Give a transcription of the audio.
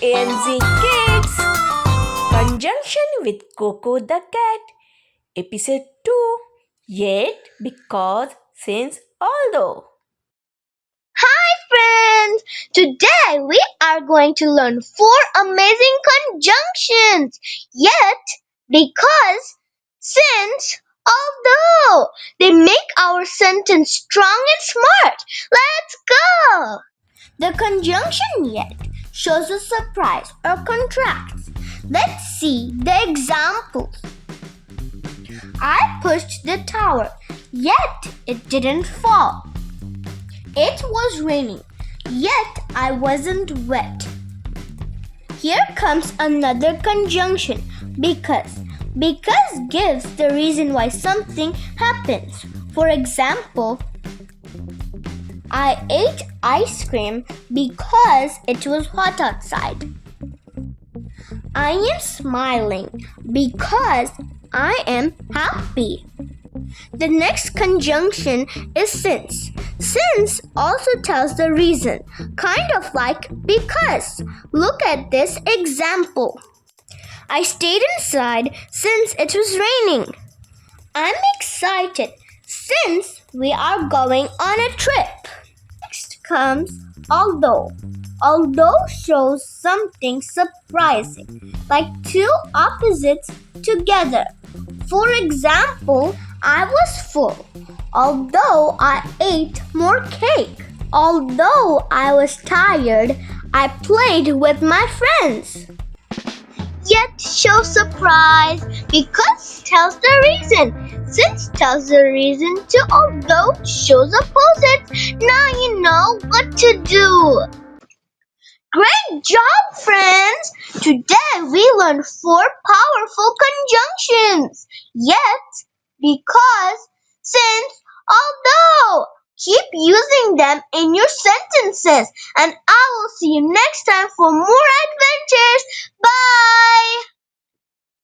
ANZ Kids! Conjunction with Coco the Cat. Episode 2. Yet, because, since, although. Hi friends! Today we are going to learn 4 amazing conjunctions. Yet, because, since, although. They make our sentence strong and smart. Let's go! The conjunction yet shows a surprise or contrasts. Let's see the examples. I pushed the tower, yet it didn't fall. It was raining, yet I wasn't wet. Here comes another conjunction, because. Because gives the reason why something happens. For example, I ate ice cream because it was hot outside. I am smiling because I am happy. The next conjunction is since. Since also tells the reason, kind of like because. Look at this example. I stayed inside since it was raining. I'm excited since we are going on a trip. Next comes although. Although shows something surprising, like two opposites together. For example, I was full, although I ate more cake. Although I was tired, I played with my friends. Yet shows surprise, because tells the reason. Since tells the reason to although shows opposites. Now you know what to do. Great job, friends! Today we learned 4 powerful conjunctions. Yet, because, since, although. Keep using them in your sentences, and I will see you next time for more adventures. Bye!